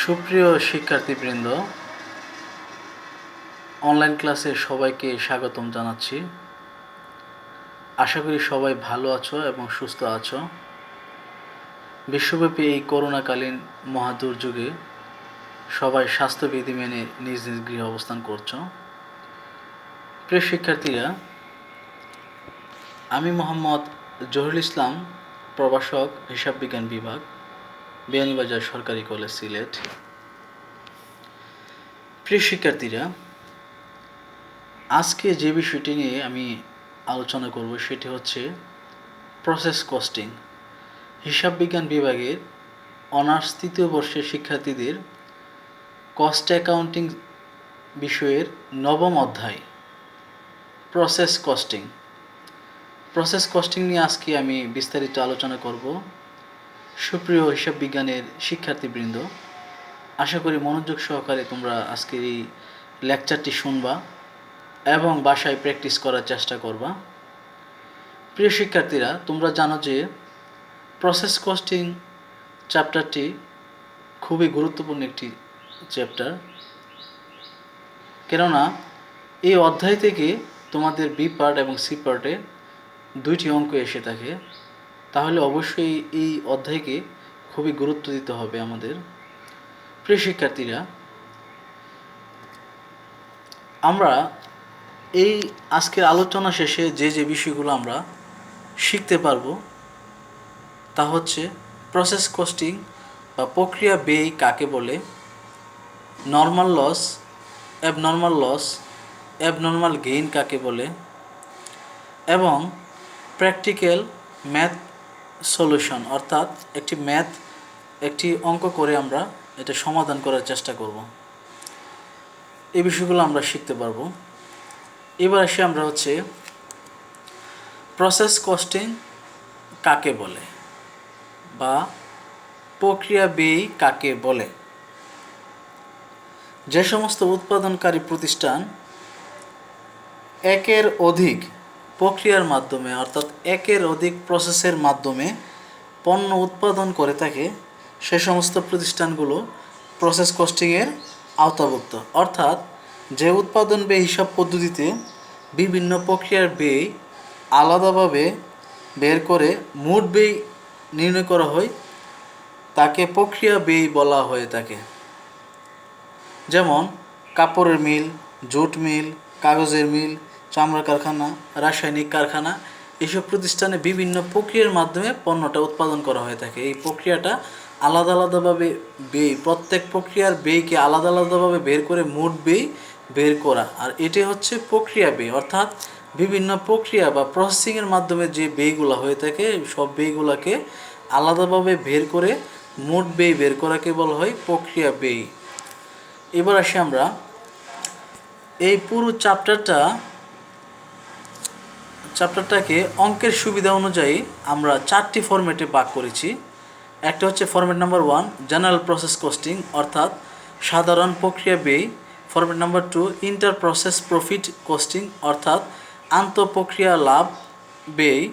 সুপ্রিয় শিক্ষার্থীবৃন্দ, অনলাইন ক্লাসে সবাইকে স্বাগতম জানাচ্ছি। আশা করি সবাই ভালো আছো এবং সুস্থ আছো। বিশ্বব্যাপী এই করোনাকালীন মহাদুর্যোগে সবাই স্বাস্থ্যবিধি মেনে নিজ নিজ গৃহে অবস্থান করছো। প্রিয় শিক্ষার্থীরা, আমি মোহাম্মদ জহুরুল ইসলাম, প্রভাষক, হিসাব বিজ্ঞান বিভাগ, বিয়ানীবাজার সরকারি কলেজ, সিলেট। প্রিয় শিক্ষার্থীরা, আজকে যে বিষয়টি নিয়ে আমি আলোচনা করব সেটি হচ্ছে প্রসেস কস্টিং। হিসাব বিজ্ঞান বিভাগের অনার্স তৃতীয় বর্ষের শিক্ষার্থীদের কস্ট অ্যাকাউন্টিং বিষয়ের নবম অধ্যায় প্রসেস কস্টিং। প্রসেস কস্টিং নিয়ে আজকে আমি বিস্তারিত আলোচনা করব। সুপ্রিয় হিসাব বিজ্ঞানের শিক্ষার্থীবৃন্দ, আশা করি মনোযোগ সহকারে তোমরা আজকের এই লেকচারটি শুনবা এবং বাসায় প্র্যাকটিস করার চেষ্টা করবা। প্রিয় শিক্ষার্থীরা, তোমরা জানো যে প্রসেস কস্টিং চ্যাপ্টারটি খুবই গুরুত্বপূর্ণ একটি চ্যাপ্টার, কেননা এই অধ্যায় থেকে তোমাদের বি পার্ট এবং সি পার্টে দুইটি অঙ্ক এসে থাকে। তাহলে অবশ্যই এই অধ্যায়কে খুবই গুরুত্ব দিতে হবে আমাদের। প্রিয় শিক্ষার্থীরা, আমরা এই আজকের আলোচনা শেষে যে বিষয়গুলো আমরা শিখতে পারবো তা হচ্ছে প্রসেস কস্টিং বা প্রক্রিয়া ব্যয় কাকে বলে, নর্মাল লস, অ্যাবনর্মাল গেইন কাকে বলে, এবং প্র্যাকটিক্যাল ম্যাথ সলিউশন, অর্থাৎ একটি অঙ্ক করে আমরা এটা সমাধান করার চেষ্টা করব। এই বিষয়গুলো আমরা শিখতে পারবো। এবার আসি আমরা হচ্ছে প্রসেস কস্টিং কাকে বলে বা প্রক্রিয়া ব্যয় কাকে বলে। যে সমস্ত উৎপাদনকারী প্রতিষ্ঠান একের অধিক প্রক্রিয়ার মাধ্যমে, অর্থাৎ একের অধিক প্রসেসের মাধ্যমে পণ্য উৎপাদন করে থাকে, সে সমস্ত প্রতিষ্ঠানগুলো প্রসেস কস্টিংয়ের আওতাভুক্ত। অর্থাৎ যে উৎপাদন ব্যয় হিসাব পদ্ধতিতে বিভিন্ন প্রক্রিয়ার ব্যয় আলাদাভাবে বের করে মোট ব্যয় নির্ণয় করা হয়, তাকে প্রক্রিয়া ব্যয় বলা হয়ে থাকে। যেমন কাপড়ের মিল, জুট মিল, কাগজের মিল, চামড়া কারখানা, রাসায়নিক কারখানা, এইসব প্রতিষ্ঠানে বিভিন্ন প্রক্রিয়ার মাধ্যমে পণ্যটা উৎপাদন করা হয়ে থাকে। এই প্রক্রিয়াটা আলাদা আলাদাভাবে প্রত্যেক প্রক্রিয়ার ব্যয়কে আলাদা আলাদাভাবে বের করে মোট ব্যয় বের করা, আর এটি হচ্ছে প্রক্রিয়া ব্যয়। অর্থাৎ বিভিন্ন প্রক্রিয়া বা প্রসেসিংয়ের মাধ্যমে যে ব্যয়গুলো হয়ে থাকে, সব ব্যয়গুলোকে আলাদাভাবে বের করে মোট ব্যয় বের করাকে বলা হয় প্রক্রিয়া ব্যয়। এবার আসি আমরা এই পুরো চ্যাপ্টারটাকে অঙ্কের সুবিধা অনুযায়ী আমরা 4টি ফরম্যাটে ভাগ করেছি। একটা হচ্ছে format number 1, general process costing, অর্থাৎ সাধারণ প্রক্রিয়া ব্যয়। Format number 2, inter process profit costing, অর্থাৎ আন্তঃপ্রক্রিয়া লাভ ব্যয়।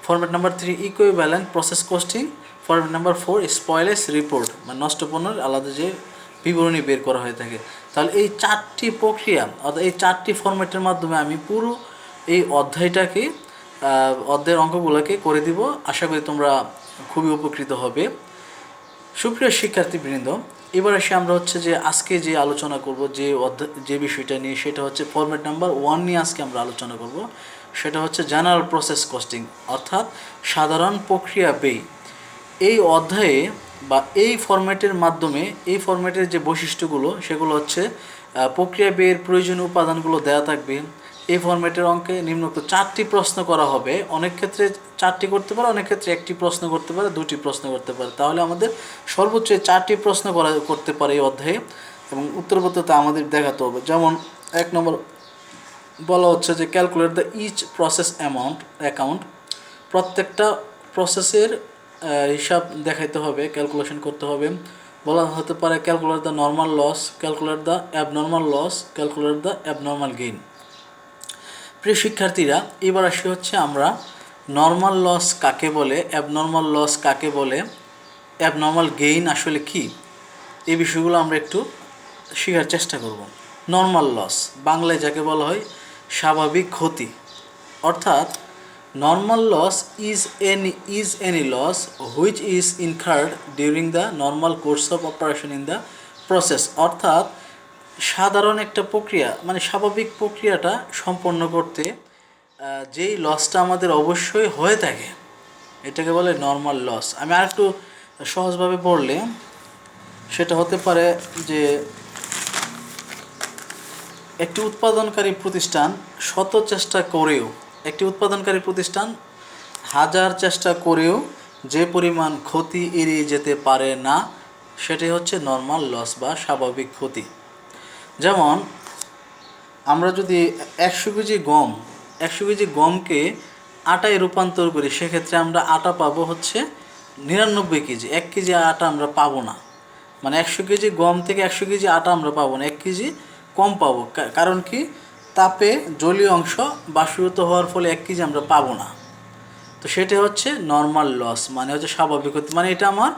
Format number 3, equivalent process costing. Format number 4, spoilage report, মানে নষ্ট পণ্যের আলাদা যে বিবরণী বের করা হয়ে থাকে। তাহলে এই 4টি প্রক্রিয়া, অর্থাৎ এই 4টি ফরম্যাটের মাধ্যমে আমি পুরো এই অধ্যায়ের অঙ্কগুলোকে করে দিব। আশা করি তোমরা খুবই উপকৃত হবে। সুপ্রিয় শিক্ষার্থীবৃন্দ, এবার এসে আমরা হচ্ছে যে আজকে যে আলোচনা করব যে বিষয়টা নিয়ে, সেটা হচ্ছে ফরম্যাট নাম্বার 1 নিয়ে আজকে আমরা আলোচনা করব। সেটা হচ্ছে জেনারেল প্রসেস কস্টিং, অর্থাৎ সাধারণ প্রক্রিয়া ব্যয়। এই অধ্যায়ে বা এই ফরম্যাটের মাধ্যমে, এই ফরম্যাটের যে বৈশিষ্ট্যগুলো, সেগুলো হচ্ছে প্রক্রিয়া ব্যয়ের প্রয়োজনীয় উপাদানগুলো দেওয়া থাকবে। এই ফরম্যাটের অঙ্কে নিম্নোক্ত 4টি প্রশ্ন করা হবে। অনেক ক্ষেত্রে 4টি করতে পারে, অনেক ক্ষেত্রে 1টি প্রশ্ন করতে পারে, 2টি প্রশ্ন করতে পারে। তাহলে আমাদের সর্বোচ্চ 4টি প্রশ্ন করতে পারে এই অধ্যায়ে, এবং উত্তরপত্রটা আমাদের দেখাতে হবে। যেমন 1 নম্বর বলা হচ্ছে যে calculate the each process account, প্রত্যেকটা প্রসেসের হিসাব দেখাইতে হবে, ক্যালকুলেশন করতে হবে। বলা হতে পারে calculate the normal loss, calculate the abnormal loss, calculate the abnormal gain. প্রিয় শিক্ষার্থীরা, এবার আসি হচ্ছে আমরা নর্মাল লস কাকে বলে, অ্যাবনর্মাল লস কাকে বলে, অ্যাবনর্মাল গেইন আসলে কি। এই বিষয়গুলো আমরা একটু শেখার চেষ্টা করব। নর্মাল লস, বাংলায় যাকে বলা হয় স্বাভাবিক ক্ষতি, অর্থাৎ normal loss is any loss which is incurred during the normal course of operation in the process, অর্থাৎ সাধারণ একটা প্রক্রিয়া মানে স্বাভাবিক প্রক্রিয়াটা সম্পন্ন করতে যেই লসটা আমাদের অবশ্যই হয়ে থাকে এটাকে বলে নর্মাল লস। আমি আর একটু সহজভাবে বললে সেটা হতে পারে যে একটি উৎপাদনকারী প্রতিষ্ঠান হাজার চেষ্টা করেও যে পরিমাণ ক্ষতি এড়িয়ে যেতে পারে না সেটাই হচ্ছে নর্মাল লস বা স্বাভাবিক ক্ষতি। যেমন আমরা যদি 100 কেজি গমকে আটায় রূপান্তর করি, সেক্ষেত্রে আমরা আটা পাবো হচ্ছে 99 কেজি, 1 কেজি আটা আমরা পাবো না। মানে 100 কেজি গম থেকে 100 কেজি আটা আমরা পাবো না, 1 কেজি কম পাবো। কারণ কি, তাপে জলীয় অংশ বাষ্পীভূত হওয়ার ফলে 1 কেজি আমরা পাবো না। তো সেটা হচ্ছে নর্মাল লস, মানে হচ্ছে স্বাভাবিক ক্ষতি। মানে এটা আমার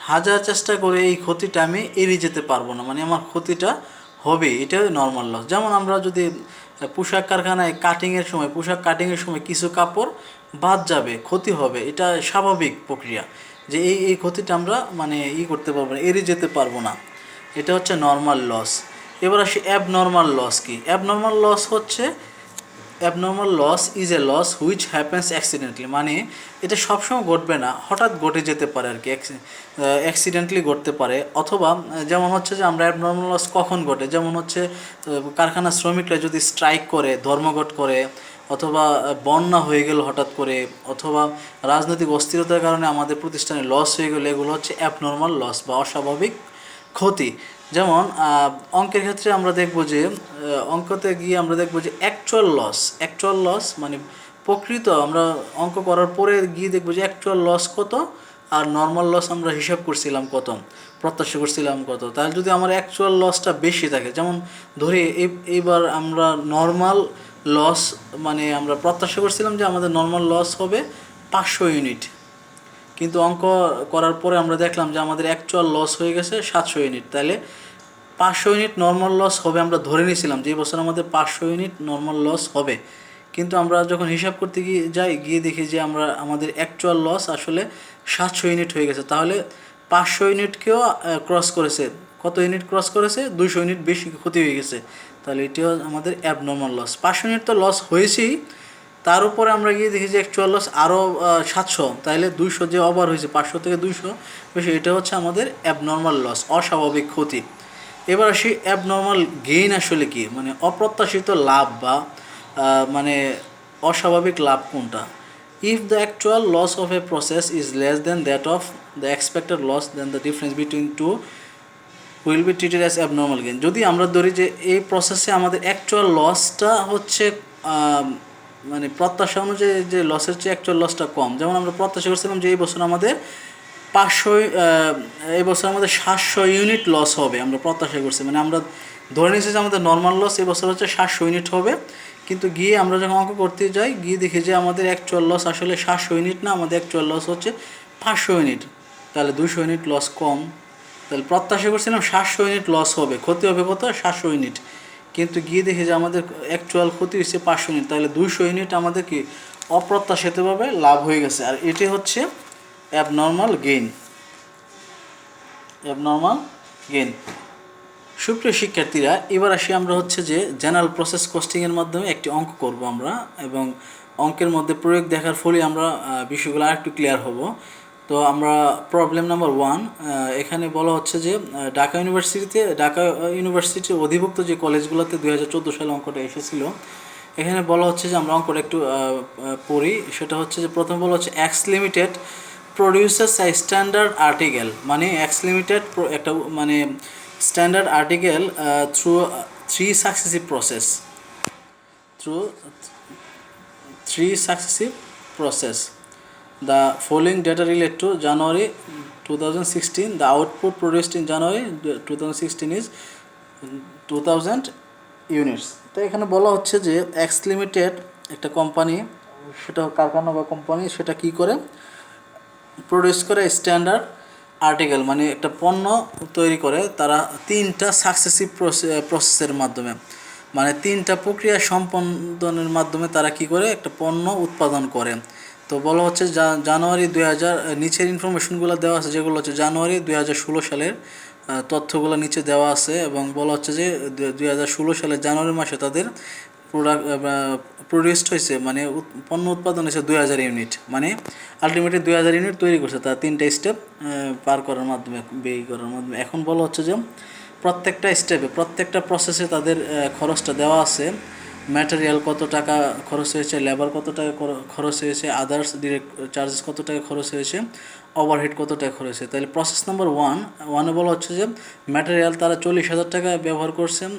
হাজার চেষ্টা করে এই ক্ষতিটা আমি এড়িয়ে যেতে পারবো না, মানে আমার ক্ষতিটা হবে, এটা নর্মাল লস। যেমন আমরা যদি পোশাক কারখানায় পোশাক কাটিংয়ের সময় কিছু কাপড় বাদ যাবে, ক্ষতি হবে, এটা স্বাভাবিক প্রক্রিয়া, যে এই ক্ষতিটা আমরা মানে করতে পারবো না, এড়িয়ে যেতে পারবো না, এটা হচ্ছে নর্মাল লস। এবার আসি অ্যাবনর্মাল লস কি। Abnormal loss is a loss which happens accidentally, মানে এটা সবসময় ঘটবে না, হঠাৎ ঘটে যেতে পারে আর কি, অ্যাক্সিডেন্টলি ঘটতে পারে। অথবা যেমন হচ্ছে যে আমরা অ্যাবনর্মাল লস কখন ঘটে, যেমন হচ্ছে কারখানার শ্রমিকরা যদি স্ট্রাইক করে, ধর্মঘট করে, অথবা বন্যা হয়ে গেল হঠাৎ করে, অথবা রাজনৈতিক অস্থিরতার কারণে আমাদের প্রতিষ্ঠানে লস হয়ে গেলে, এগুলো হচ্ছে অ্যাবনর্মাল লস বা অস্বাভাবিক ক্ষতি। যেমন অঙ্কের ক্ষেত্রে আমরা দেখব যে অঙ্কতে গিয়ে আমরা দেখব যে অ্যাকচুয়াল লস মানে প্রকৃত, আমরা অঙ্ক করার পরে গিয়ে দেখব যে অ্যাকচুয়াল লস কত আর নর্মাল লস আমরা হিসাব করছিলাম কত, প্রত্যাশা করছিলাম কত। তাহলে যদি আমার অ্যাকচুয়াল লসটা বেশি থাকে, যেমন ধরি এইবার আমরা নর্মাল লস মানে আমরা প্রত্যাশা করছিলাম যে আমাদের নর্মাল লস হবে 500 ইউনিট, কিন্তু অঙ্ক করার পরে আমরা দেখলাম যে আমাদের অ্যাকচুয়াল লস হয়ে গেছে 700 ইউনিট। তাহলে 500 ইউনিট নর্মাল লস হবে, আমরা ধরে নিয়েছিলাম যে এই বছর আমাদের 500 ইউনিট নর্মাল লস হবে, কিন্তু আমরা যখন হিসাব করতে গিয়ে দেখি যে আমাদের অ্যাকচুয়াল লস আসলে 700 ইউনিট হয়ে গেছে। তাহলে 500 ইউনিটকেও ক্রস করেছে, কত ইউনিট ক্রস করেছে, 200 ইউনিট বেশি ক্ষতি হয়ে গেছে। তাহলে এটিও আমাদের অ্যাবনর্মাল লস। 500 ইউনিট তো লস হয়েছেই, তার উপরে আমরা গিয়ে দেখি যে অ্যাকচুয়াল লস আরও 700, তাহলে 200 যে ওভার হয়েছে, 500 থেকে 200 বেশি, এটা হচ্ছে আমাদের অ্যাবনর্মাল লস, অস্বাভাবিক ক্ষতি। এবার আসি অ্যাবনর্মাল গেইন আসলে কি, মানে অপ্রত্যাশিত লাভ বা মানে অস্বাভাবিক লাভ কোনটা। If the actual loss of a process is less than that of the expected loss, then the difference between two will be treated as abnormal gain. যদি আমরা ধরি যে এই প্রসেসে আমাদের অ্যাকচুয়াল লসটা হচ্ছে মানে প্রত্যাশা অনুযায়ী যে লসের চেয়ে অ্যাকচুয়াল লসটা কম, যেমন আমরা প্রত্যাশা করছিলাম যে এই বছর আমাদের 700 ইউনিট লস হবে, আমরা প্রত্যাশা করছি, মানে আমরা ধরে নিয়েছি যে আমাদের নর্মাল লস এই বছর হচ্ছে 700 ইউনিট হবে, কিন্তু গিয়ে আমরা যখন অঙ্ক করতে যাই গিয়ে দেখি যে আমাদের অ্যাকচুয়াল লস আসলে 700 ইউনিট না, আমাদের অ্যাকচুয়াল লস হচ্ছে 500 ইউনিট। তাহলে 200 ইউনিট লস কম। তাহলে প্রত্যাশা করছিলাম 700 ইউনিট লস হবে, ক্ষতি হবে কত, 700 ইউনিট, কিন্তু গিয়ে দেখি যে আমাদের অ্যাকচুয়াল ক্ষতি হচ্ছে 500 ইউনিট। তাহলে 200 ইউনিট আমাদের কি অপ্রত্যাশিতভাবে লাভ হয়ে গেছে, আর এটি হচ্ছে অ্যাবনর্মাল গেইন। সুপ্রিয় শিক্ষার্থীরা, এবার আসি আমরা হচ্ছে যে জেনারেল প্রসেস কস্টিংয়ের মাধ্যমে একটি অঙ্ক করব আমরা, এবং অঙ্কের মধ্যে প্রয়োগ দেখার ফলে আমরা বিষয়গুলো আরেকটু ক্লিয়ার হব। তো আমরা প্রবলেম নাম্বার 1, এখানে বলা হচ্ছে যে ঢাকা ইউনিভার্সিটির অধিভুক্ত যে কলেজগুলোতে 2014 সালে অঙ্কটা এসেছিল, এখানে বলা হচ্ছে যে আমরা অঙ্কটা একটু পড়ি। সেটা হচ্ছে যে প্রথম বলা হচ্ছে এক্স লিমিটেড প্রডিউসার্স এ স্ট্যান্ডার্ড আর্টিকেল, মানে এক্স লিমিটেড একটা মানে standard article through three successive process. The following data relate to January 2016. The output produced in January 2016 is 2000 units. তো এখানে বলা হচ্ছে যে এক্স লিমিটেড একটা কোম্পানি, সেটা কারখানা বা কোম্পানি, সেটা কি করে প্রডিউস করে স্ট্যান্ডার্ড আর্টিকেল মানে একটা পণ্য তৈরি করে তারা 3টা সাকসেসিভ প্রসেসের মাধ্যমে, মানে 3টা প্রক্রিয়া সম্পাদনের মাধ্যমে তারা কি করে একটা পণ্য উৎপাদন করে। তো বলা হচ্ছে জানুয়ারি 2000, নিচের ইনফরমেশনগুলো দেওয়া আছে যেগুলো হচ্ছে জানুয়ারি 2016 সালের তথ্যগুলো নিচে দেওয়া আছে, এবং বলা হচ্ছে যে 2016 সালের জানুয়ারি মাসে তাদের প্রডিউসড হয়েছে, মানে পণ্য উৎপাদন হয়েছে 2000 ইউনিট, মানে আলটিমেটলি 2000 ইউনিট তৈরি করছে তারা 3টা স্টেপ পার করার মাধ্যমে, ব্যয় করার মাধ্যমে। এখন বলা হচ্ছে যে প্রত্যেকটা স্টেপে প্রত্যেকটা প্রসেসে তাদের খরচটা দেওয়া আছে, ম্যাটেরিয়াল কত টাকা খরচ হয়েছে, লেবার কত টাকা খরচ হয়েছে, আদার্স ডিরেক্ট চার্জেস কত টাকা খরচ হয়েছে, ওভারহেড কত টাকা খরচ হয়েছে। তাহলে প্রসেস নাম্বার 1 বলা হচ্ছে যে ম্যাটেরিয়াল তারা 40,000 টাকা ব্যবহার করছেন,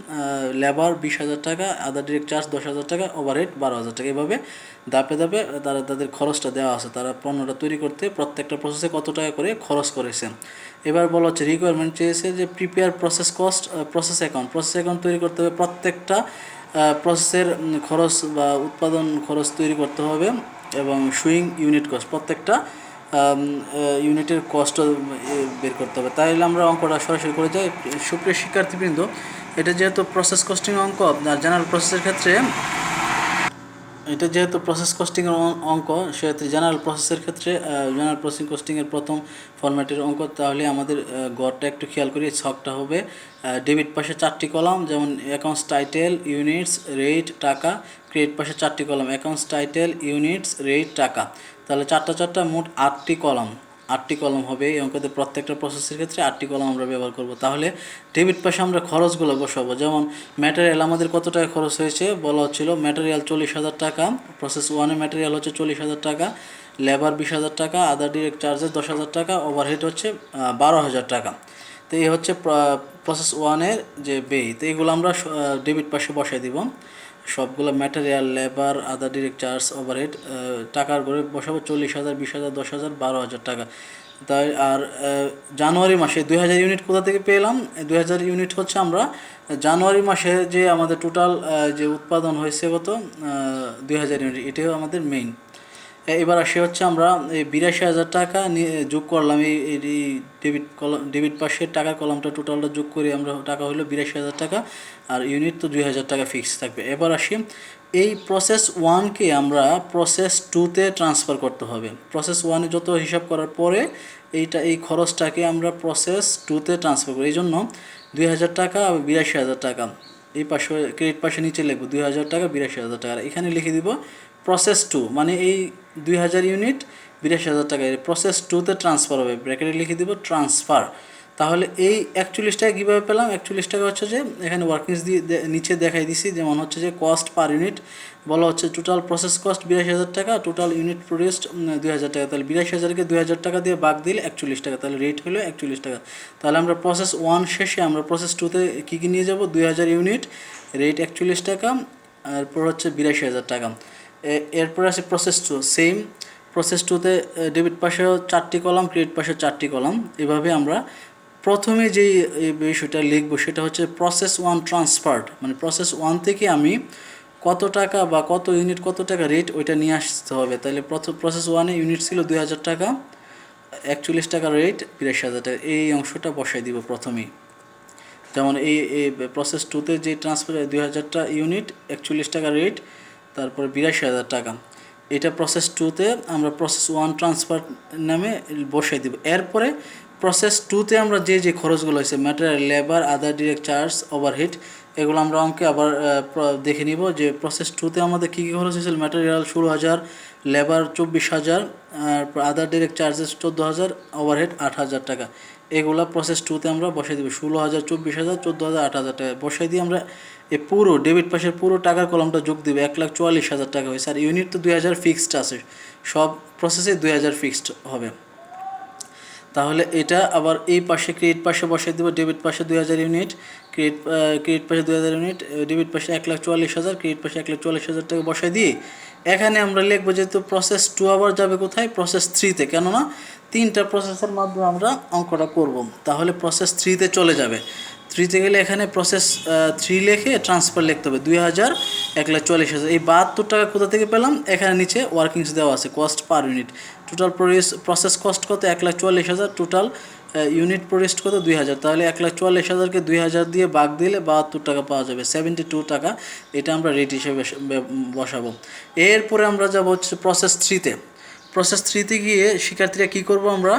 লেবার 20,000 টাকা, আদার ডিরেক্ট চার্জ 10,000 টাকা, ওভারহেড 12,000 টাকা। এভাবে ধাপে ধাপে তারা তাদের খরচটা দেওয়া আছে, তারা পণ্যটা তৈরি করতে প্রত্যেকটা প্রসেসে কত টাকা করে খরচ করেছেন। এবার বলা হচ্ছে রিকোয়ারমেন্ট চেয়েছে যে prepare process cost, process account তৈরি করতে হবে, প্রত্যেকটা প্রসেসের খরচ বা উৎপাদন খরচ তৈরি করতে হবে, এবং সুইং ইউনিট কস্ট, প্রত্যেকটা ইউনিটের কস্ট বের করতে হবে। তাইলে আমরা অঙ্কটা সরাসরি করে যাই। সুপ্রিয় শিক্ষার্থীবৃন্দ, এটা যেহেতু প্রসেস কস্টিং অঙ্ক, আর জেনারেল প্রসেসের ক্ষেত্রে এটা যেহেতু প্রসেস কস্টিংয়ের অঙ্ক, সেক্ষেত্রে জেনারেল প্রসেসের ক্ষেত্রে জেনারেল প্রসেস কস্টিংয়ের প্রথম ফরম্যাটের অঙ্ক। তাহলে আমাদের গড়টা একটু খেয়াল করি, ছকটা হবে ডেবিট পাশে 4টি কলাম, যেমন অ্যাকাউন্টস টাইটেল, ইউনিটস, রেট, টাকা। ক্রেডিট পাশে 4টি column, accounts title, units, rate, টাকা। তাহলে 4টা মোট 8টি কলাম হবে এই অঙ্কতে। প্রত্যেকটা প্রসেসের ক্ষেত্রে 8টি কলাম আমরা ব্যবহার করব। তাহলে ডেবিট পাশে আমরা খরচগুলো বসাবো, যেমন ম্যাটেরিয়াল আমাদের কত টাকা খরচ হয়েছে বলা হচ্ছিল, ম্যাটেরিয়াল 40,000 টাকা, প্রসেস 1-এ ম্যাটেরিয়াল হচ্ছে 40,000 টাকা, লেবার 20,000 টাকা, আদার ডিরেক্ট চার্জেস 10,000 টাকা, ওভারহেড হচ্ছে 12,000 টাকা। তো এই হচ্ছে প্রসেস 1-এর যে ব্যয়। তো এইগুলো আমরা ডেবিট পাশে বসাই দিব, সবগুলো ম্যাটেরিয়াল, লেবার, আদার ডিরেক্ট চার্জ, ওভারহেড টাকার করে বসাবো 40,000, 20,000, 10,000, 12,000 টাকা। তাই আর জানুয়ারি মাসে 2000 ইউনিট কোথা থেকে পেলাম? 2000 ইউনিট হচ্ছে আমরা জানুয়ারি মাসে যে আমাদের টোটাল যে উৎপাদন হয়েছে কত 2000 ইউনিট, এটাও আমাদের মেইন। এবার আসে হচ্ছে আমরা এই 82,000 টাকা যোগ করলাম, এই ডেবিট পাশের টাকার কলামটা টোটালটা যোগ করে আমরা টাকা হলো 82,000 টাকা, আর ইউনিট তো 2,000 টাকা ফিক্স থাকবে। এবার আসি এই প্রসেস 1-কে আমরা প্রসেস 2-তে ট্রান্সফার করতে হবে। প্রসেস 1-এ যত হিসাব করার পরে এই খরচটাকে আমরা প্রসেস 2-তে ট্রান্সফার করি। এই জন্য 2,000 টাকা আর 82,000 টাকা এই পাশে ক্রেডিট পাশে নিচে লিখবো 2,000 টাকা, 82,000 টাকা। এখানে লিখে দিব প্রসেস 2, মানে এই 2,000 ইউনিট 82,000 টাকা প্রসেস 2-তে ট্রান্সফার হবে, ব্র্যাকেটে লিখে দিব ট্রান্সফার। তাহলে এই 41 টাকা কীভাবে পেলাম? 41 টাকা হচ্ছে যে এখানে ওয়ার্কিংস দিয়ে নিচে দেখাই দিছি, যেমন হচ্ছে যে কস্ট পার ইউনিট বলা হচ্ছে টোটাল প্রসেস কস্ট 82,000 টাকা, টোটাল ইউনিট প্রডিউসড 2,000 টাকা। তাহলে 82,000-কে 2,000 টাকা দিয়ে ভাগ দিলে 41 টাকা, তাহলে রেট হলো 41 টাকা। তাহলে আমরা প্রসেস 1 শেষে আমরা প্রসেস 2-তে কী কী নিয়ে যাব? 2,000 ইউনিট, রেট 41 টাকা, এরপর হচ্ছে 82,000 টাকা। এরপর আছে প্রসেস 2, সেম প্রসেস 2-তে ডেবিট পাশেও 4টি কলাম, ক্রেডিট পাশে 4টি কলাম। এভাবে আমরা প্রথমে যেই বিষয়টা লিখবো সেটা হচ্ছে প্রসেস 1 ট্রান্সফার্ড, মানে প্রসেস 1 থেকে আমি কত টাকা বা কত ইউনিট কত টাকা রেট ওইটা নিয়ে আসতে হবে। তাহলে প্রসেস 1-এ ইউনিট ছিল 2,000 টাকা, 41 টাকা রেট, 82,000 টাকা। এই অংশটা বসাই দিব প্রথমেই। যেমন এই প্রসেস 2-তে যে ট্রান্সফার 2,000টা ইউনিট, 41 টাকা রেট, তারপর 82,000 টাকা। এটা প্রসেস 2-তে আমরা প্রসেস 1 ট্রান্সফার নামে বসাই দিব। এরপরে প্রসেস 2-তে আমরা যে খরচগুলো হয়েছে ম্যাটেরিয়াল, লেবার, আদার ডিরেক্ট চার্জ, ওভারহেড, এগুলো আমরা অঙ্কে আবার দেখে নিব যে প্রসেস 2-তে আমাদের কী কী খরচ হয়েছিল। ম্যাটেরিয়াল 16,000, লেবার 24,000, আদার ডিরেক্ট চার্জেস 14,000, ওভারহেড 8,000 টাকা। এগুলা প্রসেস 2-তে আমরা বসাই দেবো 16,000, 24,000, 14,000, 8,000 টাকা বসাই দিয়ে আমরা এই পুরো ডেবিট পাশের পুরো টাকার কলমটা যোগ দেবে, 1,44,000 টাকা হয়েছে। আর ইউনিট তো 2,000 ফিক্সড আছে, সব প্রসেসে 2,000 ফিক্সড হবে। তাহলে এটা আবার এই পাশে ক্রেডিট পাশে বসাই দেবো, ডেবিট পাশে 2,000 ইউনিট, ক্রেডিট পাশে 2,000 ইউনিট, ডেবিট পাশে 1,44,000, ক্রেডিট পাশে 1,44,000 টাকা বসাই দিয়ে এখানে আমরা লিখবো যেহেতু প্রসেস 2 আবার যাবে কোথায়? প্রসেস 3-তে, কেননা 3টা প্রসেসের মাধ্যমে আমরা অঙ্কটা করব। তাহলে প্রসেস 3-তে চলে যাবে। 3-তে গেলে এখানে প্রসেস 3 লিখে ট্রান্সফার লিখতে হবে 2,000, 1,44,000। এই 72 টাকা কোথা থেকে পেলাম? এখানে নিচে ওয়ার্কিংস দেওয়া আছে, cost per unit. Total process cost কত? 1,44,000, টোটাল ইউনিট প্রডিউসড কত 2000, তাহলে 1,44,000-কে 2000 দিয়ে ভাগ দিলে 72 টাকা পাওয়া যাবে, 72 টাকা। এটা আমরা রেট হিসেবে বসাবো। এরপরে আমরা যাব হচ্ছে প্রসেস 3-তে। প্রসেস 3-তে গিয়ে শিক্ষার্থীরা কী করব, আমরা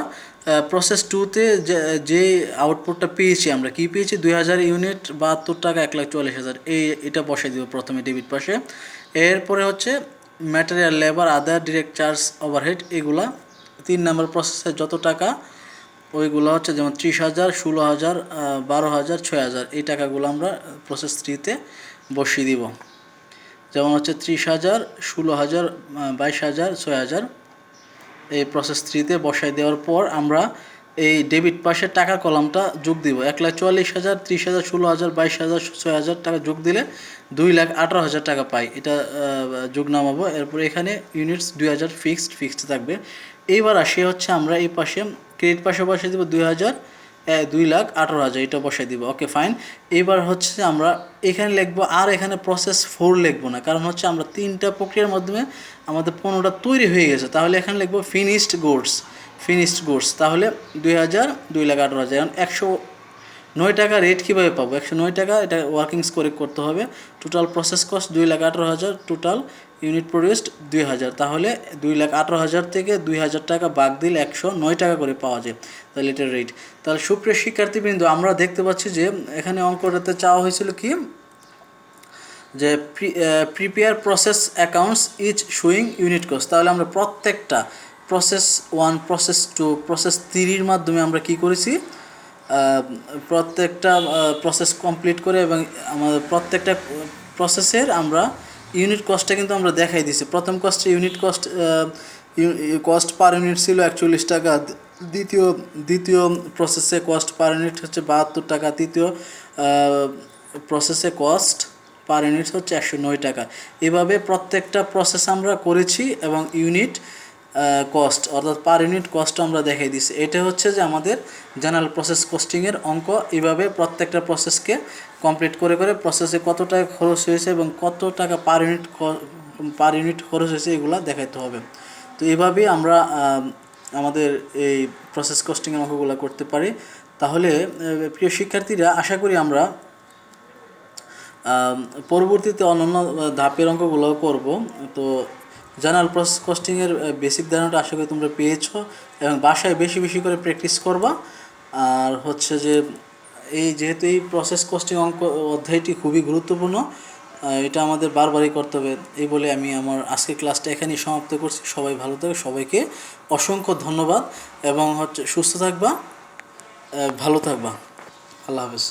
প্রসেস 2-তে যে আউটপুটটা পেয়েছি, আমরা কি পেয়েছি 2000 ইউনিট 72 টাকা 1,44,000, এটা বসাই দিব প্রথমে ডেবিট পাশে। এরপরে হচ্ছে ম্যাটেরিয়াল, লেবার, আদার ডিরেক্ট চার্জ, ওভারহেড, এগুলা 3 নম্বর প্রসেসে যত টাকা ওইগুলো হচ্ছে যেমন 30,000, 16,000, 12,000, 6,000, এই টাকাগুলো আমরা প্রসেস 3-তে বসিয়ে দিব। যেমন হচ্ছে 30,000, 16,000, 22,000, 6,000 এই প্রসেস 3-তে বসাই দেওয়ার পর আমরা এই ডেবিট পাশের টাকার কলামটা যোগ দিব। 1,44,000, 30,000, 16,000, 22,000, 6,000 টাকা যোগ দিলে 2,18,000 টাকা পাই। এটা যোগ নামাবো। এরপর এখানে ইউনিটস 2000 ফিক্সড থাকবে। এইবার আসে হচ্ছে আমরা এই পাশে ক্রেডিট পাশে বসাই দিব 2,18,000, এটা বসাই দিব। Okay fine. এবার হচ্ছে আমরা এখানে লিখবো, আর এখানে প্রসেস 4 লিখবো না, কারণ হচ্ছে আমরা 3টা প্রক্রিয়ার মাধ্যমে আমাদের পণ্যটা তৈরি হয়ে গেছে। তাহলে এখানে লিখবো ফিনিশড গুডস। তাহলে 2,000, 2,18,000, এখন 109 টাকা রেট কীভাবে পাবো? 109 টাকা, এটা ওয়ার্কিং স্কোরে করতে হবে। Total process cost 2,18,000, total unit produced 2,000, তাহলে 2,18,000 থেকে 2,000 টাকা বাদ দিলে 109 টাকা করে পাওয়া যায়, তাহলে এটার রেট। তাহলে সুপ্রিয় শিক্ষার্থীবৃন্দ, আমরা দেখতে পাচ্ছি যে এখানে অঙ্কটাতে চাওয়া হয়েছিল কি, যে prepare process accounts each showing unit cost. তাহলে আমরা প্রত্যেকটা প্রসেস 1, প্রসেস 2, প্রসেস 3-র মাধ্যমে আমরা কি করেছি, প্রত্যেকটা প্রসেস কমপ্লিট করে এবং আমাদের প্রত্যেকটা প্রসেসের আমরা ইউনিট কস্টটা কিন্তু আমরা দেখাই দিয়েছি। প্রথম কস্টে ইউনিট কস্ট পার ইউনিট ছিল 41 টাকা, দ্বিতীয় প্রসেসে কস্ট পার ইউনিট হচ্ছে 72 টাকা, তৃতীয় প্রসেসে কস্ট পার ইউনিট হচ্ছে 109 টাকা। এভাবে প্রত্যেকটা প্রসেস আমরা করেছি এবং ইউনিট কস্ট অর্থাৎ পার ইউনিট কস্ট আমরা দেখাই দিচ্ছি। এটা হচ্ছে যে আমাদের জেনারেল প্রসেস কস্টিংয়ের অঙ্ক। এভাবে প্রত্যেকটা প্রসেসকে কমপ্লিট করে প্রসেসে কত টাকা খরচ হয়েছে এবং কত টাকা পার ইউনিট খরচ হয়েছে এগুলা দেখাইতে হবে। তো এইভাবেই আমরা আমাদের এই প্রসেস কস্টিংয়ের অঙ্কগুলো করতে পারি। তাহলে প্রিয় শিক্ষার্থীরা, আশা করি আমরা পরবর্তীতে অন্যান্য ধাপের অঙ্কগুলো করব। তো জেনারেল প্রসেস কস্টিংয়ের বেসিক ধারণাটা আশা করি তোমরা পেয়েছো এবং বাসায় বেশি করে প্র্যাকটিস করবা। আর হচ্ছে যে যেহেতু এই প্রসেস কস্টিং অধ্যায়টি খুবই গুরুত্বপূর্ণ, এটা আমাদের বারবারই করতে হবে। এই বলে আমি আমার আজকের ক্লাসটা এখানেই সমাপ্ত করছি। সবাই ভালো থাকবে, সবাইকে অসংখ্য ধন্যবাদ এবং হচ্ছে সুস্থ থাকবা, ভালো থাকবা। আল্লাহ হাফেজ।